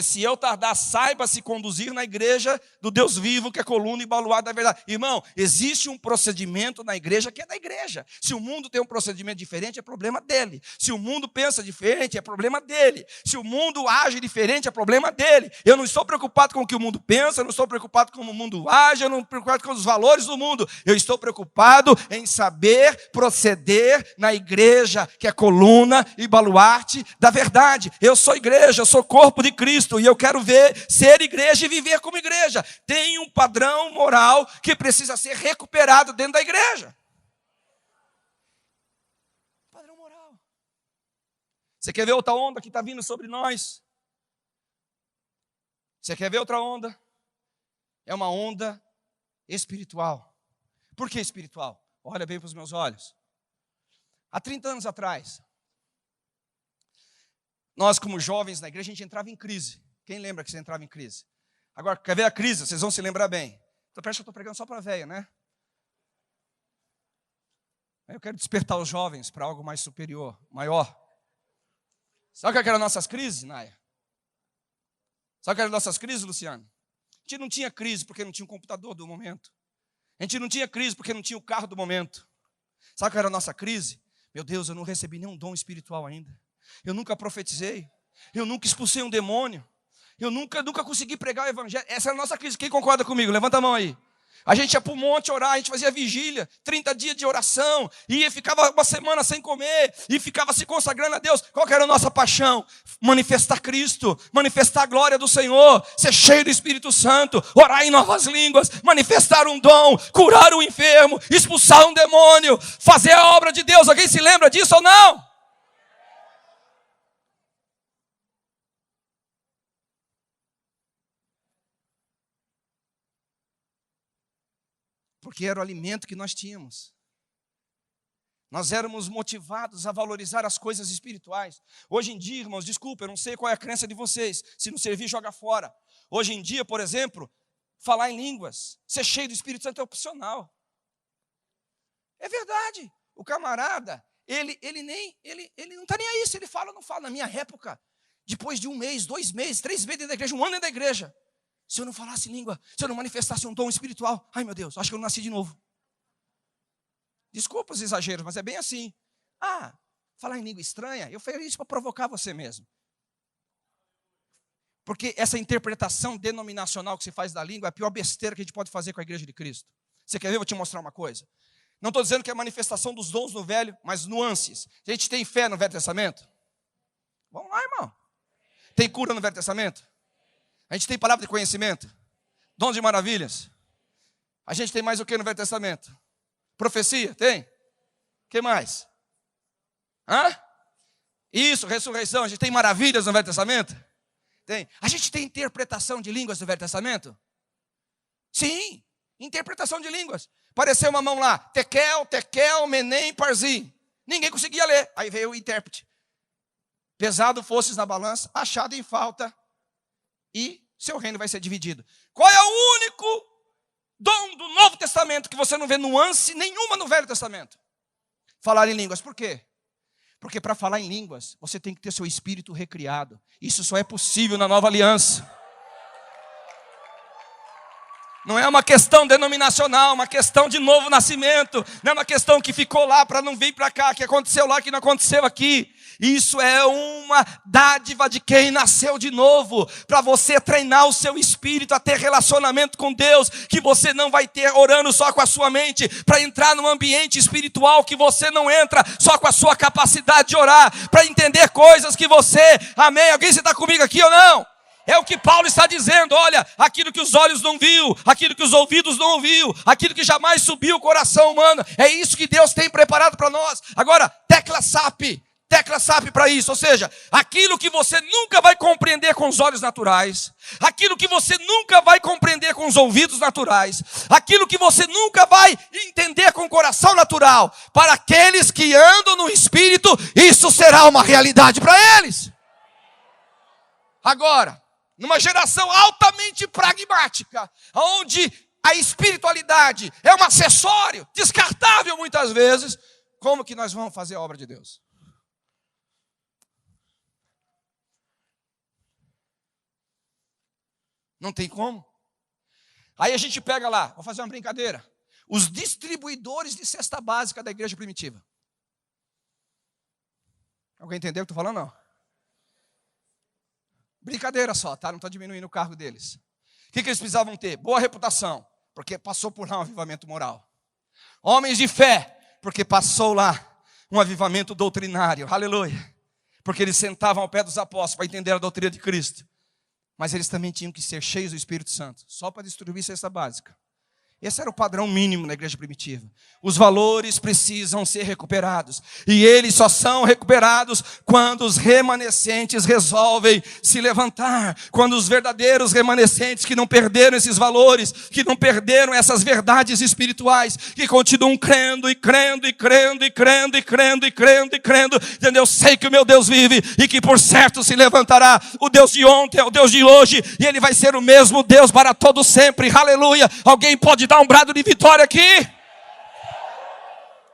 Speaker 1: se eu tardar, saiba se conduzir na igreja do Deus vivo, que é coluna e baluarte da verdade. Irmão, existe um procedimento na igreja que é da igreja. Se o mundo tem um procedimento diferente, é problema dele. Se o mundo pensa diferente, é problema dele. Se o mundo age diferente, é problema dele. Eu não estou preocupado com o que o mundo pensa, eu não estou preocupado com como o mundo age, eu não estou preocupado com os valores do mundo. Eu estou preocupado em saber proceder na igreja, que é coluna e baluarte da verdade. Eu sou igreja, eu sou corpo de Cristo, e eu quero ser igreja e viver como igreja. Tem um padrão moral que precisa ser recuperado dentro da igreja. Padrão moral. Você quer ver outra onda que está vindo sobre nós? Você quer ver outra onda? É uma onda espiritual. Por que espiritual? Olha bem para os meus olhos. Há 30 anos atrás, nós, como jovens na igreja, a gente entrava em crise. Quem lembra que você entrava em crise? Agora, quer ver a crise? Vocês vão se lembrar bem. Então, parece que eu estou pregando só para velha, né? Eu quero despertar os jovens para algo mais superior, maior. Sabe o que eram nossas crises, Naya? Sabe o que eram nossas crises, Luciano? A gente não tinha crise porque não tinha um computador do momento. A gente não tinha crise porque não tinha o carro do momento. Sabe o que era a nossa crise? Meu Deus, eu não recebi nenhum dom espiritual ainda. Eu nunca profetizei, eu nunca expulsei um demônio, eu nunca consegui pregar o evangelho. Essa é a nossa crise. Quem concorda comigo? Levanta a mão aí. A gente ia para o monte orar, a gente fazia vigília, 30 dias de oração, e ficava uma semana sem comer, e ficava se consagrando a Deus. Qual que era a nossa paixão? Manifestar Cristo, manifestar a glória do Senhor, ser cheio do Espírito Santo, orar em novas línguas, manifestar um dom, curar um enfermo, expulsar um demônio, fazer a obra de Deus. Alguém se lembra disso ou não? Porque era o alimento que nós tínhamos. Nós éramos motivados a valorizar as coisas espirituais. Hoje em dia, irmãos, desculpa, eu não sei qual é a crença de vocês. Se não servir, joga fora. Hoje em dia, por exemplo, falar em línguas, ser cheio do Espírito Santo é opcional. É verdade. O camarada, ele não está nem aí se ele fala ou não fala. Na minha época, depois de 1 mês, 2 meses, 3 meses dentro da igreja, 1 ano dentro da igreja, se eu não falasse língua, se eu não manifestasse um dom espiritual, ai meu Deus, acho que eu não nasci de novo. Desculpa os exageros, mas é bem assim. Falar em língua estranha, eu falei isso para provocar você mesmo. Porque essa interpretação denominacional que se faz da língua é a pior besteira que a gente pode fazer com a igreja de Cristo. Você quer ver? Eu vou te mostrar uma coisa. Não estou dizendo que é a manifestação dos dons no Velho, mas nuances. A gente tem fé no Velho Testamento? Vamos lá, irmão. Tem cura no Velho Testamento? A gente tem palavra de conhecimento, dons de maravilhas. A gente tem mais o que no Velho Testamento? Profecia, tem? O que mais? Isso, ressurreição. A gente tem maravilhas no Velho Testamento? Tem. A gente tem interpretação de línguas no Velho Testamento? Sim, interpretação de línguas. Apareceu uma mão lá, tekel, menem, parzim. Ninguém conseguia ler. Aí veio o intérprete. Pesado fosses na balança, achado em falta, e seu reino vai ser dividido. Qual é o único dom do Novo Testamento que você não vê nuance nenhuma no Velho Testamento? Falar em línguas. Por quê? Porque para falar em línguas, você tem que ter seu espírito recriado. Isso só é possível na Nova Aliança. Não é uma questão denominacional, uma questão de novo nascimento. Não é uma questão que ficou lá para não vir para cá, que aconteceu lá, que não aconteceu aqui. Isso é uma dádiva de quem nasceu de novo, para você treinar o seu espírito a ter relacionamento com Deus, que você não vai ter orando só com a sua mente, para entrar num ambiente espiritual que você não entra só com a sua capacidade de orar, para entender coisas que você, amém, alguém está comigo aqui ou não? É o que Paulo está dizendo, olha, aquilo que os olhos não viu, aquilo que os ouvidos não ouviu, aquilo que jamais subiu o coração humano, é isso que Deus tem preparado para nós. Agora, tecla SAP para isso, ou seja, aquilo que você nunca vai compreender com os olhos naturais, aquilo que você nunca vai compreender com os ouvidos naturais, aquilo que você nunca vai entender com o coração natural, para aqueles que andam no Espírito, isso será uma realidade para eles. Agora, numa geração altamente pragmática, onde a espiritualidade é um acessório, descartável muitas vezes, como que nós vamos fazer a obra de Deus? Não tem como. Aí a gente pega lá, vou fazer uma brincadeira, os distribuidores de cesta básica da igreja primitiva. Alguém entendeu o que eu estou falando? Não. Brincadeira só, tá? Não estou diminuindo o cargo deles. O que eles precisavam ter? Boa reputação, porque passou por lá um avivamento moral. Homens de fé, porque passou lá um avivamento doutrinário. Aleluia. Porque eles sentavam ao pé dos apóstolos para entender a doutrina de Cristo. Mas eles também tinham que ser cheios do Espírito Santo, só para distribuir cesta básica. Esse era o padrão mínimo na igreja primitiva. Os valores precisam ser recuperados. E eles só são recuperados quando os remanescentes resolvem se levantar. Quando os verdadeiros remanescentes que não perderam esses valores, que não perderam essas verdades espirituais, que continuam crendo e crendo e crendo e crendo e crendo e crendo e crendo. Entendeu? Eu sei que o meu Deus vive e que por certo se levantará. O Deus de ontem é o Deus de hoje e Ele vai ser o mesmo Deus para todo sempre. Aleluia. Alguém pode dar um brado de vitória aqui?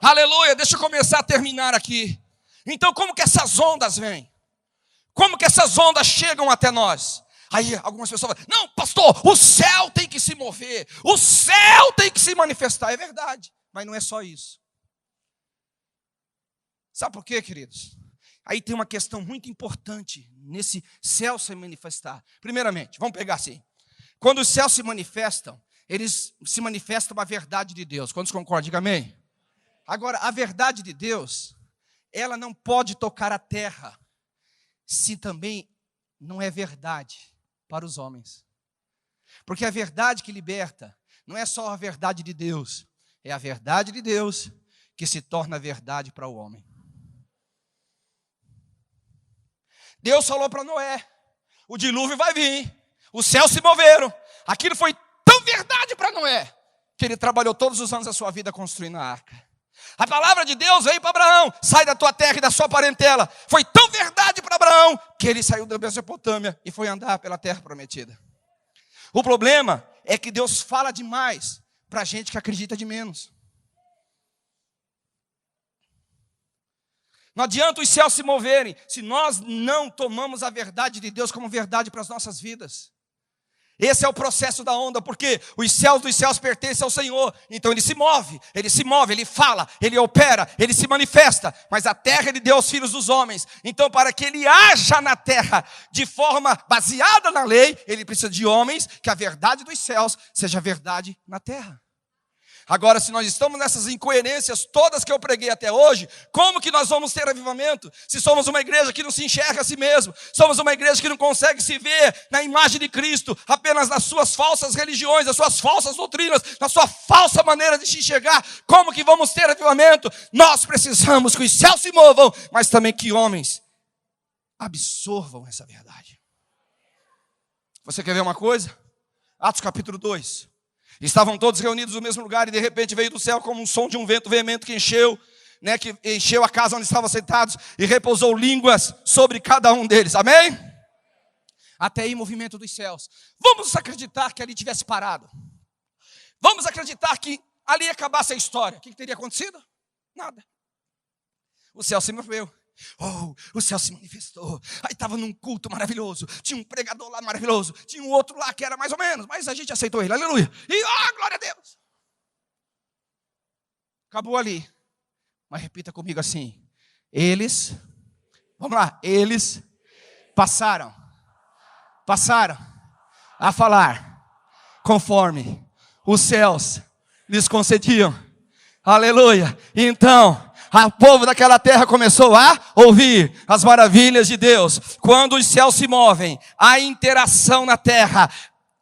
Speaker 1: Aleluia, deixa eu começar a terminar aqui. Então como que essas ondas vêm? Como que essas ondas chegam até nós? Aí algumas pessoas falam, não pastor, o céu tem que se mover, o céu tem que se manifestar. É verdade, mas não é só isso. Sabe por quê, queridos? Aí tem uma questão muito importante nesse céu se manifestar. Primeiramente, vamos pegar assim, quando os céus se manifestam, eles se manifestam a verdade de Deus. Quantos concordam? Diga amém. Agora, a verdade de Deus, ela não pode tocar a terra, se também não é verdade para os homens. Porque a verdade que liberta, não é só a verdade de Deus, é a verdade de Deus que se torna verdade para o homem. Deus falou para Noé, o dilúvio vai vir, os céus se moveram, aquilo foi tão verdade para Noé, que ele trabalhou todos os anos da sua vida construindo a arca. A palavra de Deus veio para Abraão, sai da tua terra e da sua parentela. Foi tão verdade para Abraão, que ele saiu da Mesopotâmia e foi andar pela terra prometida. O problema é que Deus fala demais para gente que acredita de menos. Não adianta os céus se moverem, se nós não tomamos a verdade de Deus como verdade para as nossas vidas. Esse é o processo da onda, porque os céus dos céus pertencem ao Senhor. Então ele se move, ele fala, ele opera, ele se manifesta. Mas a terra ele deu aos filhos dos homens. Então para que ele haja na terra de forma baseada na lei, ele precisa de homens, que a verdade dos céus seja verdade na terra. Agora, se nós estamos nessas incoerências todas que eu preguei até hoje, como que nós vamos ter avivamento? Se somos uma igreja que não se enxerga a si mesmo, somos uma igreja que não consegue se ver na imagem de Cristo, apenas nas suas falsas religiões, nas suas falsas doutrinas, na sua falsa maneira de se enxergar, como que vamos ter avivamento? Nós precisamos que os céus se movam, mas também que homens absorvam essa verdade. Você quer ver uma coisa? Atos capítulo 2. Estavam todos reunidos no mesmo lugar e de repente veio do céu como um som de um vento veemente que encheu a casa onde estavam sentados e repousou línguas sobre cada um deles. Amém? Até aí movimento dos céus. Vamos acreditar que ali tivesse parado. Vamos acreditar que ali acabasse a história. O que teria acontecido? Nada. O céu se moveu. Oh, o céu se manifestou. Aí estava num culto maravilhoso. Tinha um pregador lá maravilhoso. Tinha um outro lá que era mais ou menos, mas a gente aceitou ele. Aleluia. E glória a Deus. Acabou ali. Mas repita comigo assim. Eles, vamos lá, eles passaram a falar conforme os céus lhes concediam. Aleluia. Então, o povo daquela terra começou a ouvir as maravilhas de Deus. Quando os céus se movem, a interação na terra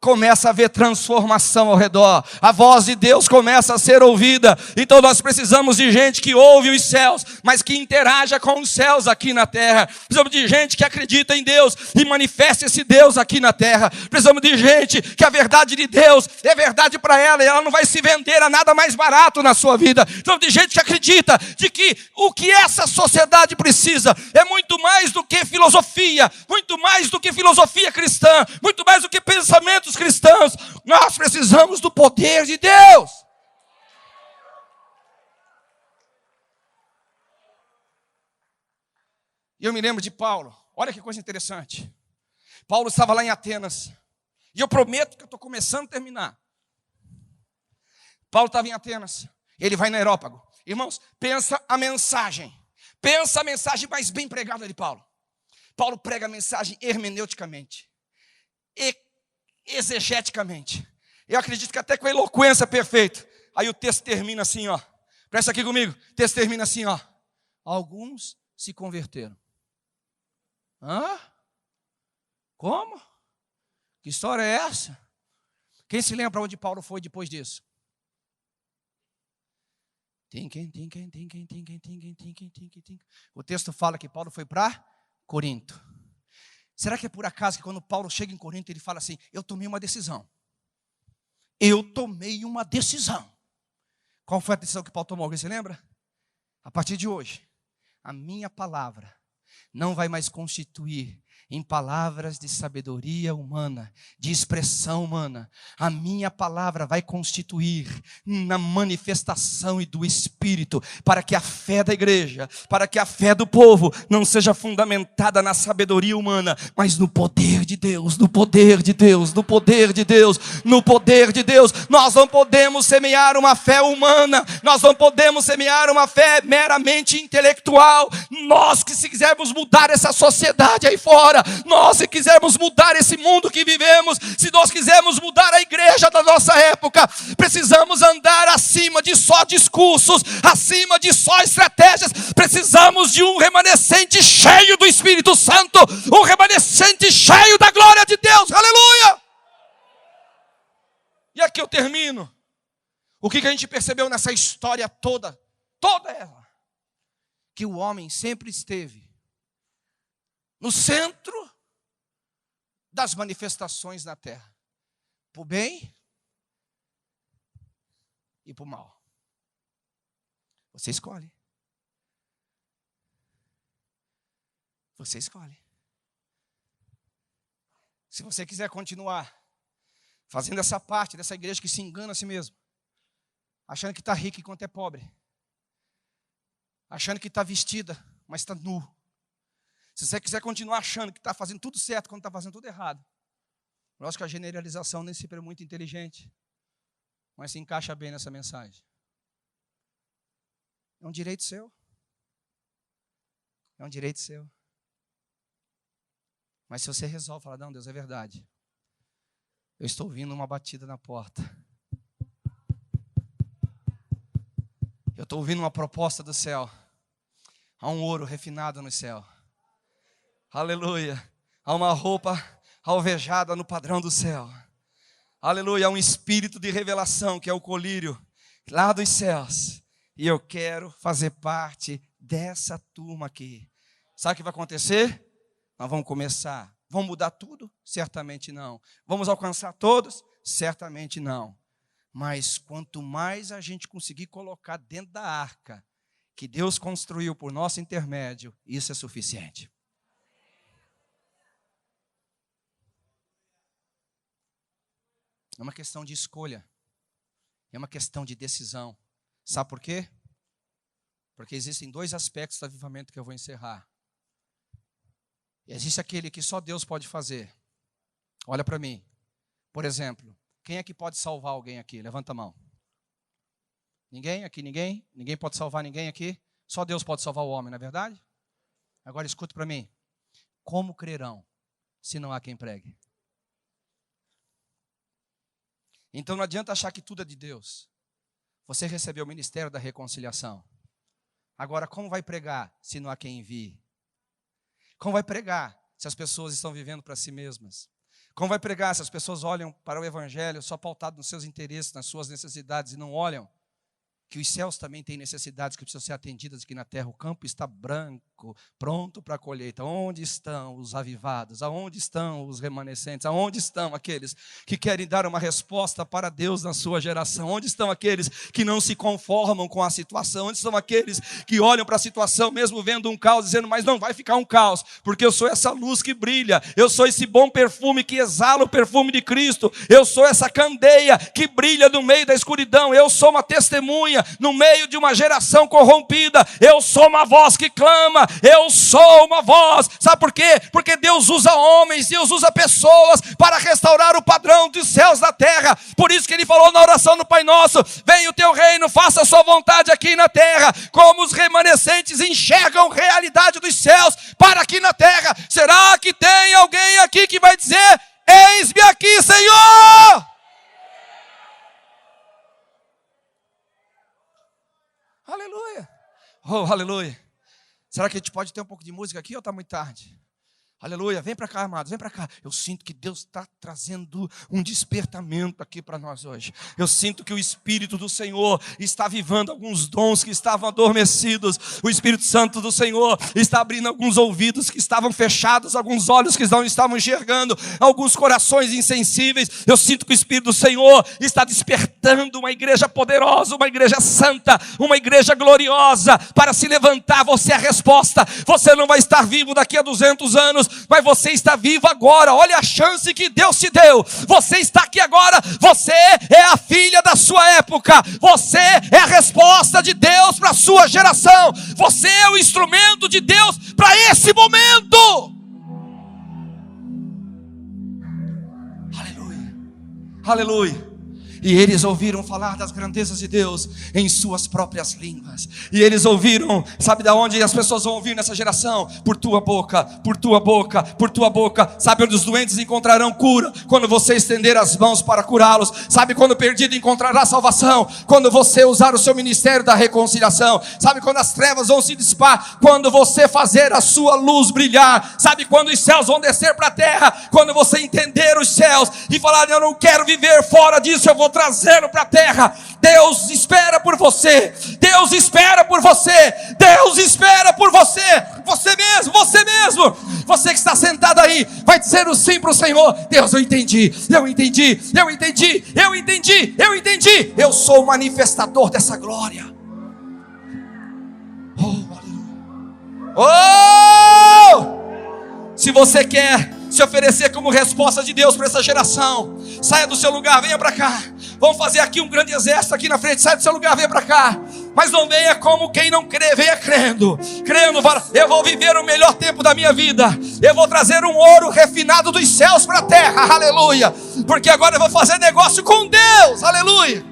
Speaker 1: começa a haver transformação ao redor. A voz de Deus começa a ser ouvida. Então nós precisamos de gente que ouve os céus, mas que interaja com os céus aqui na terra. Precisamos de gente que acredita em Deus e manifesta esse Deus aqui na terra. Precisamos de gente que a verdade de Deus é verdade para ela e ela não vai se vender a nada mais barato na sua vida. Precisamos de gente que acredita de que o que essa sociedade precisa é muito mais do que filosofia, muito mais do que filosofia cristã, muito mais do que pensamentos cristãos. Nós precisamos do poder de Deus. E eu me lembro de Paulo. Olha que coisa interessante. Paulo estava lá em Atenas. E eu prometo que eu estou começando a terminar. Paulo estava em Atenas. Ele vai no Areópago. Irmãos, pensa a mensagem. Pensa a mensagem mais bem pregada de Paulo. Paulo prega a mensagem hermeneuticamente. Exegeticamente. Eu acredito que até com a eloquência perfeita. Aí o texto termina assim, ó. Presta aqui comigo. O texto termina assim, ó. Alguns se converteram. Hã? Como? Que história é essa? Quem se lembra onde Paulo foi depois disso? O texto fala que Paulo foi para Corinto. Será que é por acaso que quando Paulo chega em Corinto, ele fala assim, eu tomei uma decisão. Eu tomei uma decisão. Qual foi a decisão que Paulo tomou? Alguém se lembra? A partir de hoje, a minha palavra não vai mais constituir em palavras de sabedoria humana, de expressão humana. A minha palavra vai constituir na manifestação e do Espírito, para que a fé da igreja, para que a fé do povo não seja fundamentada na sabedoria humana, mas no poder de Deus, no poder de Deus, no poder de Deus, no poder de Deus. Nós não podemos semear uma fé humana, nós não podemos semear uma fé meramente intelectual. Nós que se quisermos mudar essa sociedade aí fora, nós se quisermos mudar esse mundo que vivemos, se nós quisermos mudar a igreja da nossa época, precisamos andar acima de só discursos, acima de só estratégias. Precisamos de um remanescente cheio do Espírito Santo, um remanescente cheio da glória de Deus. Aleluia! E aqui eu termino. O que a gente percebeu nessa história toda ela? Que o homem sempre esteve no centro das manifestações na terra, para o bem e para o mal. Você escolhe. Você escolhe. Se você quiser continuar fazendo essa parte dessa igreja que se engana a si mesmo, achando que está rica enquanto é pobre, achando que está vestida, mas está nu. Se você quiser continuar achando que está fazendo tudo certo quando está fazendo tudo errado, eu acho que a generalização nem sempre é muito inteligente, mas se encaixa bem nessa mensagem. É um direito seu. É um direito seu. Mas se você resolve falar, não, Deus, é verdade. Eu estou ouvindo uma batida na porta. Eu estou ouvindo uma proposta do céu. Há um ouro refinado no céu. Aleluia. Há uma roupa alvejada no padrão do céu. Aleluia. Há um espírito de revelação que é o colírio lá dos céus. E eu quero fazer parte dessa turma aqui. Sabe o que vai acontecer? Nós vamos começar. Vamos mudar tudo? Certamente não. Vamos alcançar todos? Certamente não. Mas quanto mais a gente conseguir colocar dentro da arca que Deus construiu por nosso intermédio, isso é suficiente. É uma questão de escolha. É uma questão de decisão. Sabe por quê? Porque existem dois aspectos do avivamento que eu vou encerrar. Existe aquele que só Deus pode fazer. Olha para mim. Por exemplo, quem é que pode salvar alguém aqui? Levanta a mão. Ninguém aqui, ninguém? Ninguém pode salvar ninguém aqui? Só Deus pode salvar o homem, não é verdade? Agora escuta para mim. Como crerão se não há quem pregue? Então não adianta achar que tudo é de Deus. Você recebeu o ministério da reconciliação. Agora, como vai pregar se não há quem envie? Como vai pregar se as pessoas estão vivendo para si mesmas? Como vai pregar se as pessoas olham para o evangelho só pautado nos seus interesses, nas suas necessidades, e não olham que os céus também têm necessidades que precisam ser atendidas aqui na terra? O campo está branco, pronto para a colheita. Onde estão os avivados? Aonde estão os remanescentes? Aonde estão aqueles que querem dar uma resposta para Deus na sua geração? Onde estão aqueles que não se conformam com a situação? Onde estão aqueles que olham para a situação mesmo vendo um caos, dizendo, mas não vai ficar um caos, porque eu sou essa luz que brilha, eu sou esse bom perfume que exala o perfume de Cristo, eu sou essa candeia que brilha no meio da escuridão, eu sou uma testemunha no meio de uma geração corrompida, eu sou uma voz que clama, eu sou uma voz. Sabe por quê? Porque Deus usa homens, Deus usa pessoas para restaurar o padrão dos céus da terra. Por isso que ele falou na oração do Pai Nosso, venha o teu reino, faça a sua vontade aqui na terra, como os remanescentes enxergam a realidade dos céus para aqui na terra. Será que tem alguém aqui que vai dizer, eis-me aqui, Senhor? Aleluia. Oh, aleluia. Será que a gente pode ter um pouco de música aqui ou está muito tarde? Aleluia, vem para cá, amados, vem para cá. Eu sinto que Deus está trazendo um despertamento aqui para nós hoje. Eu sinto que o Espírito do Senhor está avivando alguns dons que estavam adormecidos. O Espírito Santo do Senhor está abrindo alguns ouvidos que estavam fechados, alguns olhos que não estavam enxergando, alguns corações insensíveis. Eu sinto que o Espírito do Senhor está despertando uma igreja poderosa, uma igreja santa, uma igreja gloriosa para se levantar. Você é a resposta. Você não vai estar vivo daqui a 200 anos, mas você está vivo agora. Olha a chance que Deus te deu. Você está aqui agora. Você é a filha da sua época. Você é a resposta de Deus para a sua geração. Você é o instrumento de Deus para esse momento. Aleluia. Aleluia. E eles ouviram falar das grandezas de Deus em suas próprias línguas. E eles ouviram, sabe de onde as pessoas vão ouvir nessa geração? Por tua boca, por tua boca, por tua boca. Sabe onde os doentes encontrarão cura? Quando você estender as mãos para curá-los. Sabe quando o perdido encontrará salvação? Quando você usar o seu ministério da reconciliação. Sabe quando as trevas vão se dissipar? Quando você fazer a sua luz brilhar. Sabe quando os céus vão descer para a terra? Quando você entender os céus e falar, eu não quero viver fora disso, eu vou trazê-lo para a terra. Deus espera por você. Deus espera por você. Deus espera por você. Você mesmo, você mesmo. Você que está sentado aí, vai dizer o sim para o Senhor. Deus, eu entendi, eu entendi, eu entendi, eu entendi, eu entendi. Eu sou o manifestador dessa glória. Oh, aleluia. Oh! Se você quer se oferecer como resposta de Deus para essa geração, saia do seu lugar, venha para cá. Vamos fazer aqui um grande exército aqui na frente. Saia do seu lugar, venha para cá. Mas não venha como quem não crê, venha crendo. Crendo, fala, eu vou viver o melhor tempo da minha vida. Eu vou trazer um ouro refinado dos céus para a terra, aleluia. Porque agora eu vou fazer negócio com Deus, aleluia.